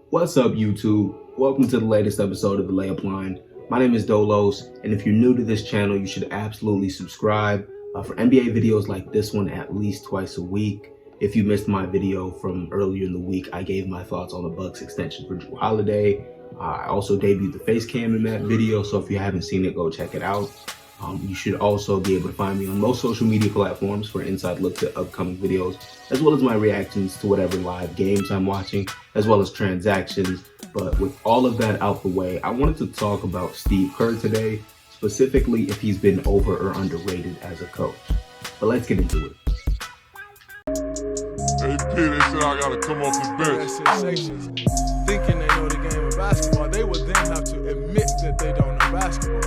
What's up, YouTube? Welcome to the latest episode of The Layup.Line. My name is Dolos, and if you're new to this channel, you should absolutely subscribe for NBA videos like this one at least twice a week. If you missed my video from earlier in the week, I gave my thoughts on the Bucks extension for Jrue Holiday. I also debuted the face cam in that video, so if you haven't seen it, go check it out. You should also be able to find me on most social media platforms for an inside look to upcoming videos, as well as my reactions to whatever live games I'm watching, as well as transactions. But with all of that out the way, I wanted to talk about Steve Kerr today, specifically if he's been over or underrated as a coach. But let's get into it. AP, they said I gotta come off the bench. Sensations, thinking they know the game of basketball, they would then have to admit that they don't know basketball.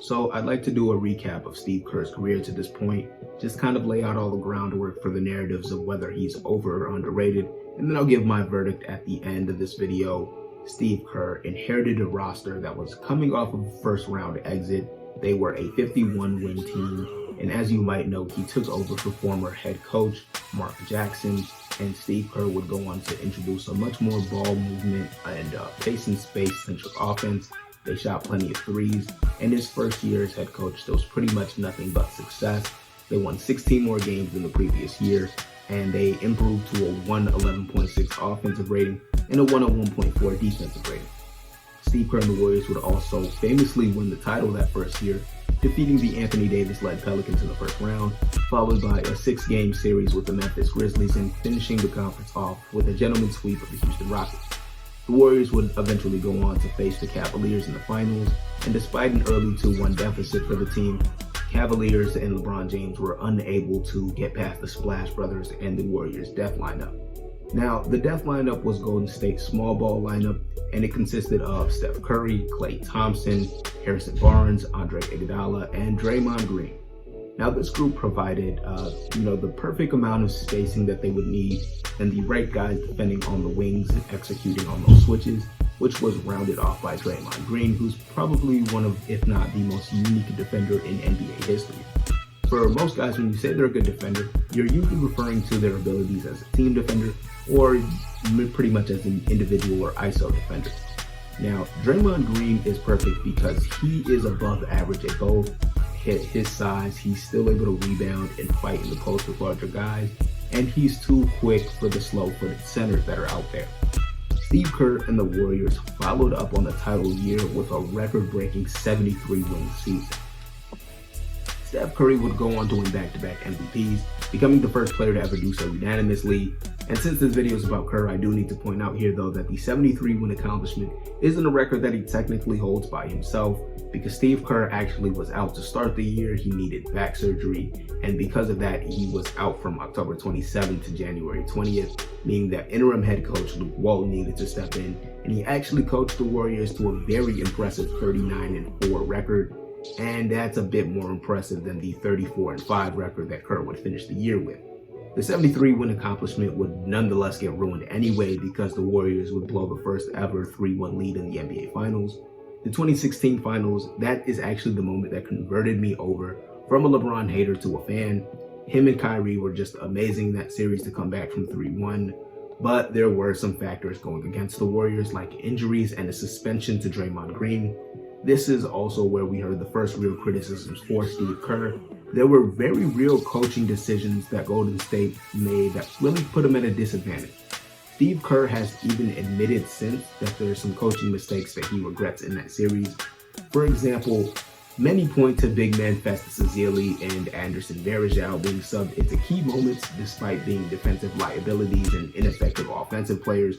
So I'd like to do a recap of Steve Kerr's career to this point, just kind of lay out all the groundwork for the narratives of whether he's over or underrated, and then I'll give my verdict at the end of this video. Steve Kerr inherited a roster that was coming off of a first round exit. They were a 51-win team, and as you might know, he took over for former head coach Mark Jackson, and Steve Kerr would go on to introduce a much more ball movement and pace and space-centric offense. They shot plenty of threes, and his first year as head coach, there was pretty much nothing but success. They won 16 more games than the previous year, and they improved to a 111.6 offensive rating and a 101.4 defensive rating. Steve Kerr and the Warriors would also famously win the title that first year, defeating the Anthony Davis-led Pelicans in the first round, followed by a 6-game series with the Memphis Grizzlies and finishing the conference off with a gentleman's sweep of the Houston Rockets. The Warriors would eventually go on to face the Cavaliers in the finals, and despite an early 2-1 deficit for the team, Cavaliers and LeBron James were unable to get past the Splash Brothers and the Warriors' death lineup. Now, the death lineup was Golden State's small ball lineup, and it consisted of Steph Curry, Klay Thompson, Harrison Barnes, Andre Iguodala, and Draymond Green. Now, this group provided, the perfect amount of spacing that they would need, and the right guys defending on the wings and executing on those switches, which was rounded off by Draymond Green, who's probably one of, if not the most unique defender in NBA history. For most guys, when you say they're a good defender, you're usually referring to their abilities as a team defender or pretty much as an individual or ISO defender. Now, Draymond Green is perfect because he is above average at both. At his size, he's still able to rebound and fight in the post with larger guys, and he's too quick for the slow-footed centers that are out there. Steve Kerr and the Warriors followed up on the title year with a record-breaking 73-win season. Steph Curry would go on to win back-to-back MVPs, becoming the first player to ever do so unanimously. And since this video is about Kerr, I do need to point out here though that the 73-win accomplishment isn't a record that he technically holds by himself, because Steve Kerr actually was out to start the year. He needed back surgery, and because of that, he was out from October 27th to January 20th, meaning that interim head coach Luke Walton needed to step in, and he actually coached the Warriors to a very impressive 39-4 record, and that's a bit more impressive than the 34-5 record that Kerr would finish the year with. The 73-win accomplishment would nonetheless get ruined anyway because the Warriors would blow the first ever 3-1 lead in the NBA Finals. The 2016 Finals, that is actually the moment that converted me over from a LeBron hater to a fan. Him and Kyrie were just amazing in that series to come back from 3-1, but there were some factors going against the Warriors like injuries and a suspension to Draymond Green. This is also where we heard the first real criticisms for Steve Kerr. There were very real coaching decisions that Golden State made that really put him at a disadvantage. Steve Kerr has even admitted since that there are some coaching mistakes that he regrets in that series. For example, many point to big men Festus Ezeli and Anderson Varejao being subbed into key moments despite being defensive liabilities and ineffective offensive players.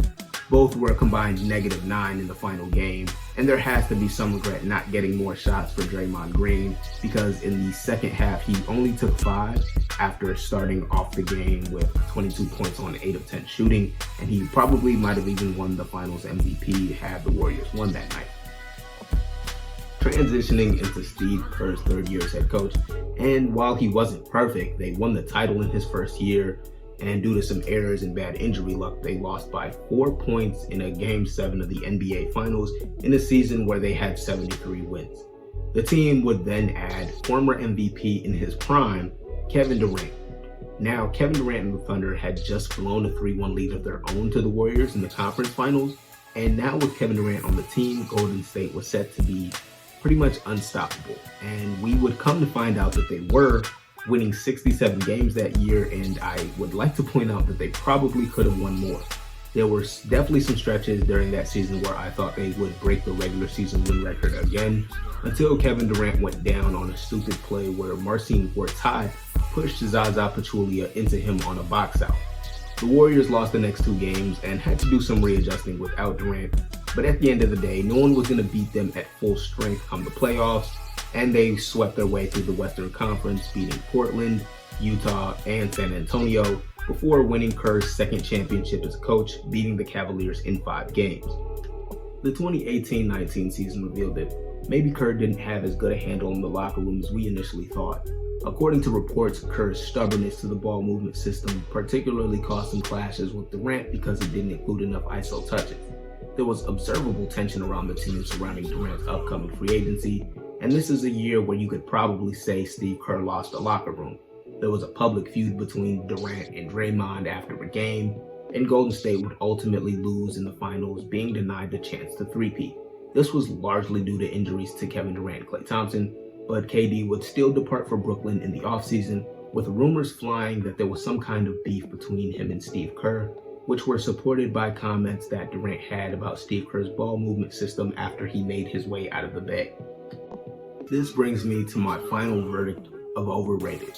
Both were a combined -9 in the final game, and there has to be some regret not getting more shots for Draymond Green, because in the second half he only took 5 after starting off the game with 22 points on 8 of 10 shooting, and he probably might have even won the Finals MVP had the Warriors won that night. Transitioning into Steve Kerr's third year as head coach, and while he wasn't perfect, they won the title in his first year, and due to some errors and bad injury luck, they lost by 4 points in a Game 7 of the NBA Finals in a season where they had 73 wins. The team would then add former MVP in his prime, Kevin Durant. Now, Kevin Durant and the Thunder had just blown a 3-1 lead of their own to the Warriors in the conference finals, and now with Kevin Durant on the team, Golden State was set to be pretty much unstoppable. And we would come to find out that they were, winning 67 games that year, and I would like to point out that they probably could have won more. There were definitely some stretches during that season where I thought they would break the regular season win record again, until Kevin Durant went down on a stupid play where Marcin Gortat pushed Zaza Pachulia into him on a box out. The Warriors lost the next 2 games and had to do some readjusting without Durant, but at the end of the day, no one was going to beat them at full strength come the playoffs, and they swept their way through the Western Conference, beating Portland, Utah, and San Antonio, before winning Kerr's second championship as a coach, beating the Cavaliers in 5 games. The 2018-19 season revealed that maybe Kerr didn't have as good a handle on the locker room as we initially thought. According to reports, Kerr's stubbornness to the ball movement system particularly caused some clashes with Durant because it didn't include enough ISO touches. There was observable tension around the team surrounding Durant's upcoming free agency, and this is a year where you could probably say Steve Kerr lost the locker room. There was a public feud between Durant and Draymond after a game, and Golden State would ultimately lose in the finals, being denied the chance to three-peat. This was largely due to injuries to Kevin Durant and Klay Thompson, but KD would still depart for Brooklyn in the offseason, with rumors flying that there was some kind of beef between him and Steve Kerr, which were supported by comments that Durant had about Steve Kerr's ball movement system after he made his way out of the Bay. This brings me to my final verdict of overrated,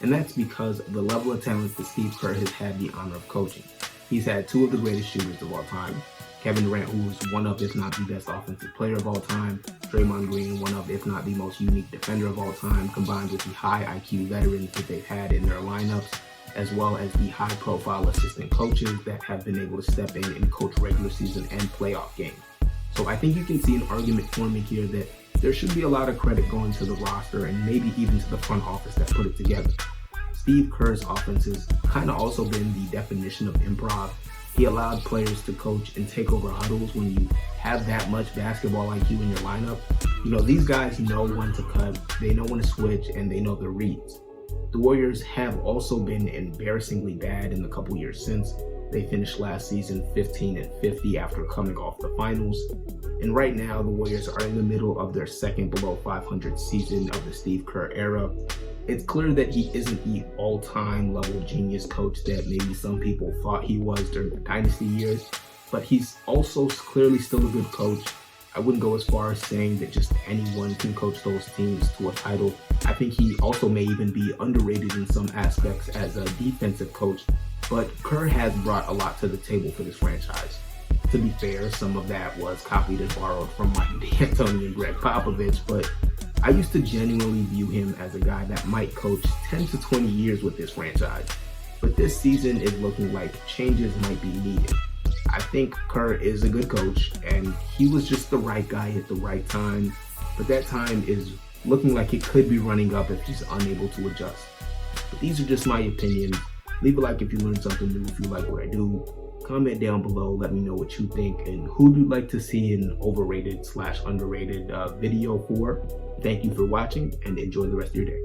and that's because of the level of talent that Steve Kerr has had the honor of coaching. He's had 2 of the greatest shooters of all time, Kevin Durant, who is one of, if not the best offensive player of all time, Draymond Green, one of, if not the most unique defender of all time, combined with the high IQ veterans that they've had in their lineups, as well as the high-profile assistant coaches that have been able to step in and coach regular season and playoff games. So I think you can see an argument forming here that there should be a lot of credit going to the roster and maybe even to the front office that put it together. Steve Kerr's offense has kind of also been the definition of improv. He allowed players to coach and take over huddles when you have that much basketball IQ in your lineup. You know, these guys know when to cut, they know when to switch, and they know their reads. The Warriors have also been embarrassingly bad in the couple years since. They finished last season 15-50 after coming off the finals. And right now, the Warriors are in the middle of their second below 500 season of the Steve Kerr era. It's clear that he isn't the all-time level genius coach that maybe some people thought he was during the dynasty years, but he's also clearly still a good coach. I wouldn't go as far as saying that just anyone can coach those teams to a title. I think he also may even be underrated in some aspects as a defensive coach, but Kerr has brought a lot to the table for this franchise. To be fair, some of that was copied and borrowed from Mike D'Antoni and Greg Popovich, but I used to genuinely view him as a guy that might coach 10 to 20 years with this franchise. But this season is looking like changes might be needed. I think Kerr is a good coach, and he was just the right guy at the right time, but that time is looking like it could be running up if he's unable to adjust. But these are just my opinions. Leave a like if you learned something new, if you like what I do. Comment down below, let me know what you think, and who you'd like to see an overrated/underrated video for. Thank you for watching, and enjoy the rest of your day.